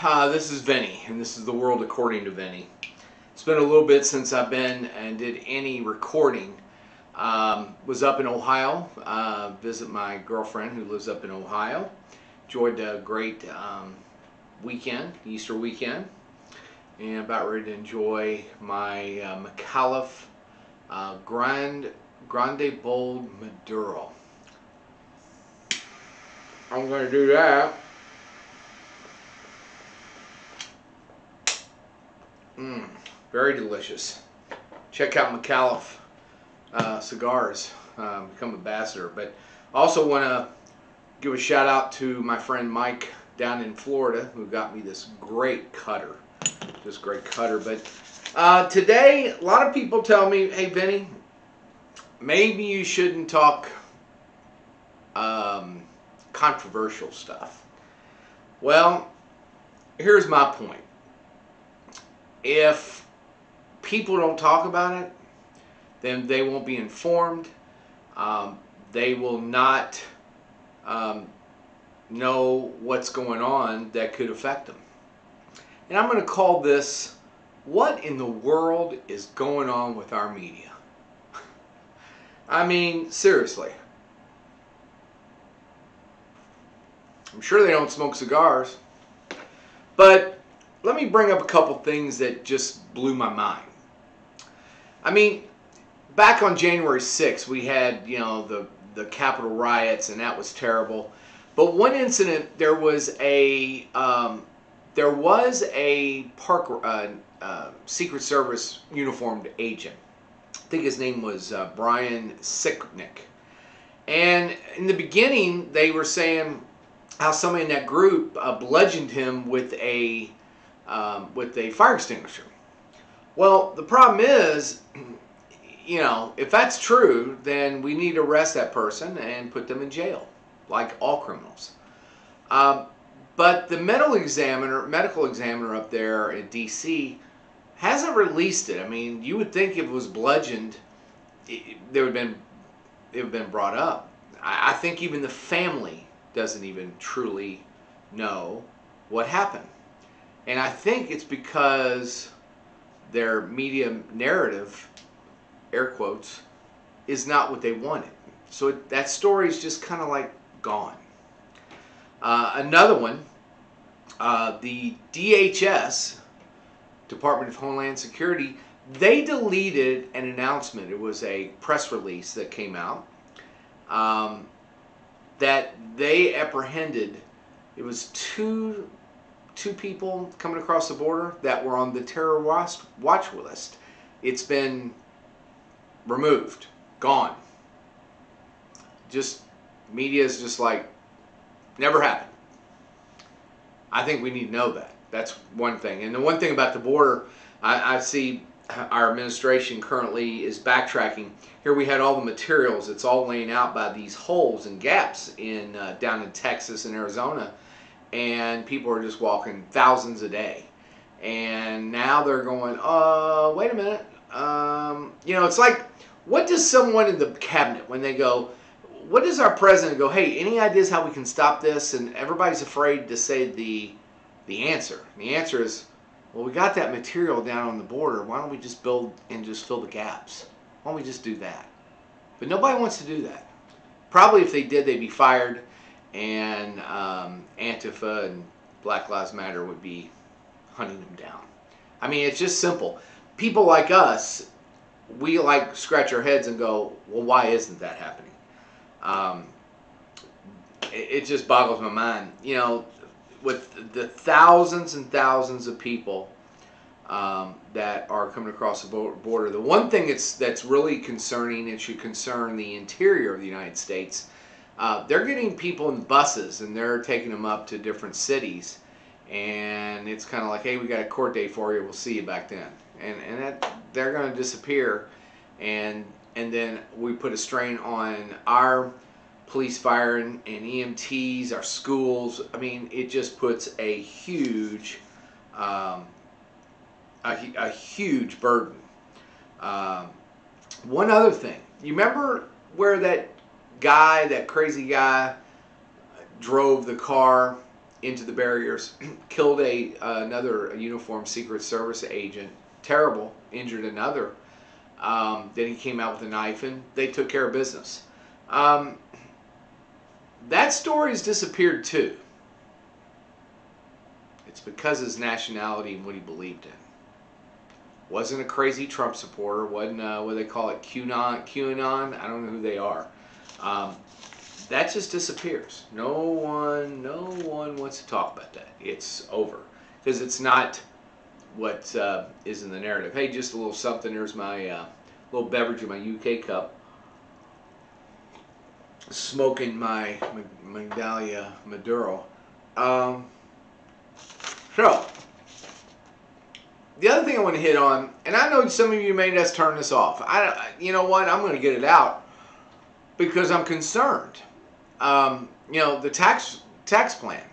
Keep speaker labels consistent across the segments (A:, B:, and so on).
A: This is Vinnie, and this is the world according to Vinnie. It's been a little bit since I've been and did any recording. Was up in Ohio, visit my girlfriend who lives up in Ohio. Enjoyed a great weekend, Easter weekend, and about ready to enjoy my Micallef Grande Bold Maduro. I'm going to do that. Very delicious. Check out Micallef Cigars, become ambassador. But I also want to give a shout out to my friend Mike down in Florida who got me this great cutter. But today, a lot of people tell me, hey Vinny, maybe you shouldn't talk controversial stuff. Well, here's my point. If people don't talk about it, then they won't be informed. They will not know what's going on that could affect them. And I'm going to call this, what in the world is going on with our media? I mean, seriously. I'm sure they don't smoke cigars, but let me bring up a couple things that just blew my mind. I mean, back on January 6th, we had, you know, the Capitol riots, and that was terrible. But one incident, there was a Secret Service uniformed agent. I think his name was Brian Sicknick. And in the beginning, they were saying how somebody in that group bludgeoned him with a fire extinguisher. Well, the problem is, you know, if that's true, then we need to arrest that person and put them in jail, like all criminals. But the medical examiner up there in D.C. hasn't released it. I mean, you would think if it was bludgeoned, it would have been brought up. I think even the family doesn't even truly know what happened. And I think it's because their media narrative, air quotes, is not what they wanted. So that story is just kind of like gone. Another one, the DHS, Department of Homeland Security, they deleted an announcement. It was a press release that came out that they apprehended. It was two people coming across the border that were on the terror watch list. It's been removed, gone. Just media is just like, never happened. I think we need to know that. That's one thing. And the one thing about the border, I see our administration currently is backtracking. Here we had all the materials. It's all laying out by these holes and gaps in down in Texas and Arizona. And people are just walking thousands a day. And now they're going, wait a minute. You know, it's like, what does someone in the cabinet, when they go, what does our president go, hey, any ideas how we can stop this? And everybody's afraid to say the answer. The answer is, well, we got that material down on the border. Why don't we just build and just fill the gaps? Why don't we just do that? But nobody wants to do that. Probably if they did, they'd be fired. And Antifa and Black Lives Matter would be hunting them down. I mean, it's just simple. People like us, we like scratch our heads and go, well, why isn't that happening? It just boggles my mind. You know, with the thousands and thousands of people that are coming across the border, the one thing that's really concerning, it should concern the interior of the United States. They're getting people in buses and they're taking them up to different cities, and it's kind of like, hey, we got a court date for you, we'll see you back then, and that they're going to disappear, and then we put a strain on our police, fire, and EMTs, our schools. I mean, it just puts a huge burden. One other thing, you remember where that crazy guy drove the car into the barriers, killed another uniformed Secret Service agent, terrible, injured another. Then he came out with a knife, and they took care of business. That story's disappeared too. It's because of his nationality and what he believed in. Wasn't a crazy Trump supporter. Wasn't what they call it, QAnon. I don't know who they are. That just disappears. No one wants to talk about that. It's over because it's not what is in the narrative. Hey, just a little something. There's my little beverage in my UK cup. Smoking my Micallef Maduro. So, the other thing I want to hit on, and I know some of you may just turn this off. You know what? I'm going to get it out because I'm concerned. You know, the tax plan.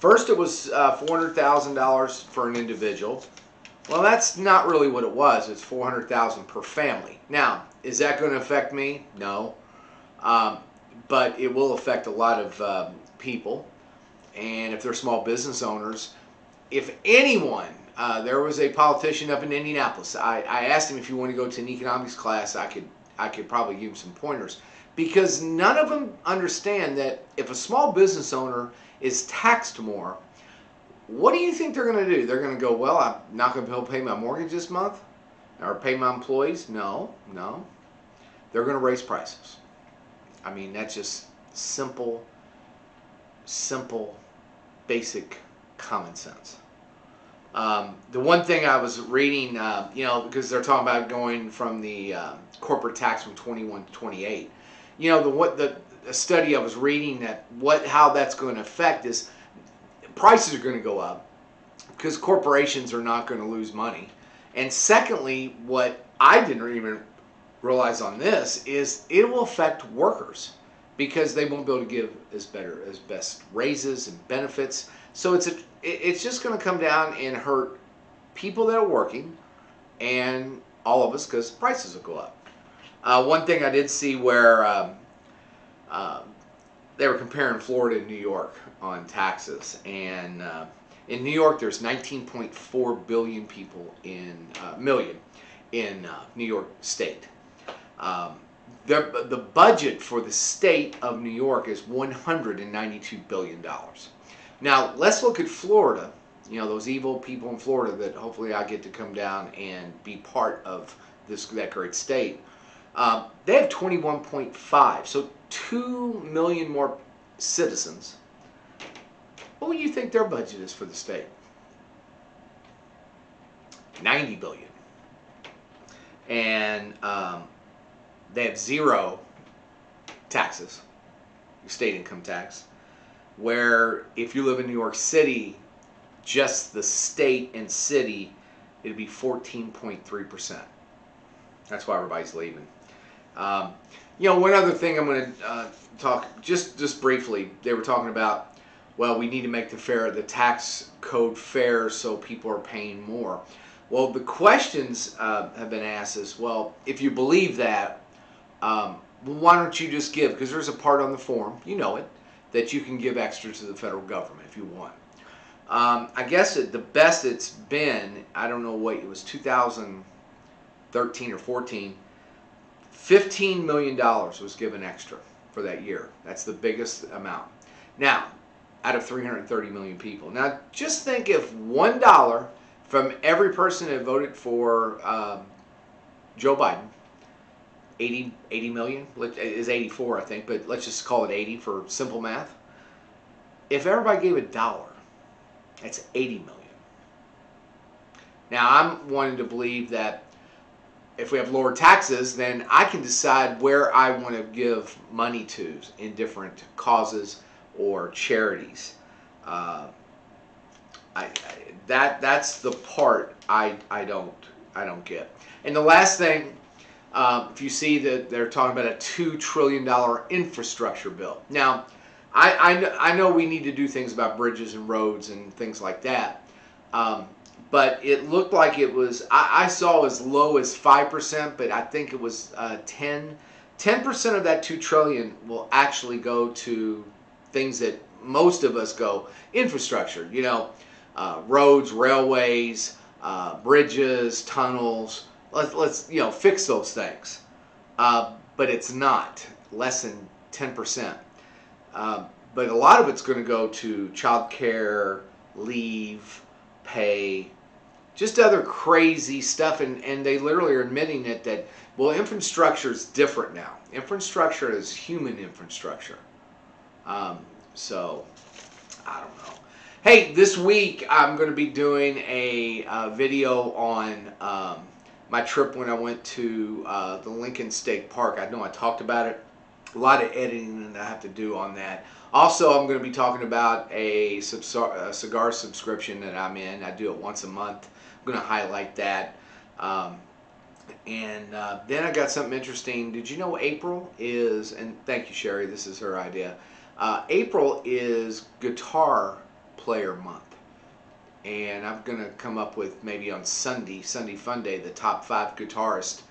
A: First, it was $400,000 for an individual. Well, that's not really what it was. It's $400,000 per family. Now, is that going to affect me? No. But it will affect a lot of people. And if they're small business owners, if anyone, there was a politician up in Indianapolis. I asked him if you want to go to an economics class, I could probably give him some pointers. Because none of them understand that if a small business owner is taxed more, what do you think they're going to do? They're going to go, well, I'm not going to be able to pay my mortgage this month or pay my employees? No. They're going to raise prices. I mean, that's just simple, basic common sense. The one thing I was reading, you know, because they're talking about going from the corporate tax from 21 to 28. You know, the study I was reading that how that's going to affect is prices are going to go up because corporations are not going to lose money. And secondly, what I didn't even realize on this is it will affect workers because they won't be able to give as best raises and benefits. So it's just going to come down and hurt people that are working and all of us because prices will go up. One thing I did see where they were comparing Florida and New York on taxes, and in New York there's 19.4 billion people million in New York State. The budget for the state of New York is $192 billion. Now let's look at Florida. You know, those evil people in Florida that hopefully I get to come down and be part of that great state. They have 21.5, so 2 million more citizens. What do you think their budget is for the state? 90 billion. And they have zero taxes, state income tax, where if you live in New York City, just the state and city, it'd be 14.3%. That's why everybody's leaving. You know, one other thing I'm going to talk just briefly. They were talking about, well, we need to make the tax code fair so people are paying more. Well, the questions have been asked is, well, if you believe that, why don't you just give? Because there's a part on the form, you know it, that you can give extra to the federal government if you want. I guess the best it's been, I don't know what it was, 2013 or 14. $15 million was given extra for that year. That's the biggest amount. Now, out of 330 million people. Now, just think if $1 from every person that voted for Joe Biden, 80 million, is 84 I think, but let's just call it 80 for simple math. If everybody gave $1, that's 80 million. Now, I'm wanting to believe that if we have lower taxes, then I can decide where I want to give money to in different causes or charities. That's the part I don't get. And the last thing, if you see that they're talking about a $2 trillion infrastructure bill. Now, I know we need to do things about bridges and roads and things like that. But it looked like it was, I saw as low as 5%, but I think it was 10% of that $2 trillion will actually go to things that most of us go, infrastructure, roads, railways, bridges, tunnels. Let's fix those things. But it's not, less than 10%. But a lot of it's going to go to child care, leave, pay, just other crazy stuff. And they literally are admitting it that, well, infrastructure is different now. Infrastructure is human infrastructure. So, I don't know. Hey, this week I'm going to be doing a video on my trip when I went to the Lincoln State Park. I know I talked about it. A lot of editing that I have to do on that. Also, I'm going to be talking about a cigar subscription that I'm in. I do it once a month. I'm going to highlight that. Then I got something interesting. Did you know April is, and thank you, Sherry, this is her idea. April is Guitar Player Month. And I'm going to come up with maybe on Sunday Fun Day, the top 5 guitarists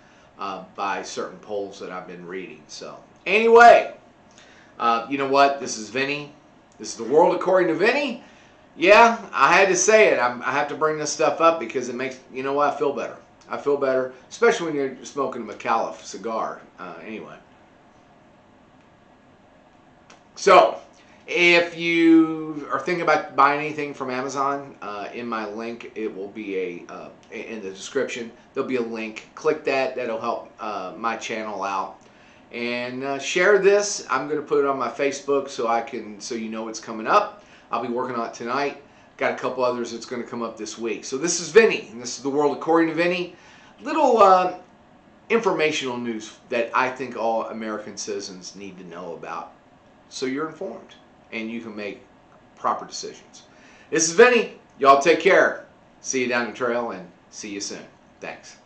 A: by certain polls that I've been reading. So anyway, you know what? This is Vinny. This is the world according to Vinny. Yeah, I had to say it. I have to bring this stuff up because it makes, you know what, I feel better. I feel better, especially when you're smoking a Micallef cigar. Anyway. So, if you are thinking about buying anything from Amazon, in my link, it will be in the description. There'll be a link. Click that. That'll help my channel out. And share this. I'm going to put it on my Facebook so you know it's coming up. I'll be working on it tonight. Got a couple others that's going to come up this week. So this is Vinny, and this is the world according to Vinny. Little informational news that I think all American citizens need to know about, so you're informed and you can make proper decisions. This is Vinny. Y'all take care. See you down the trail and see you soon. Thanks.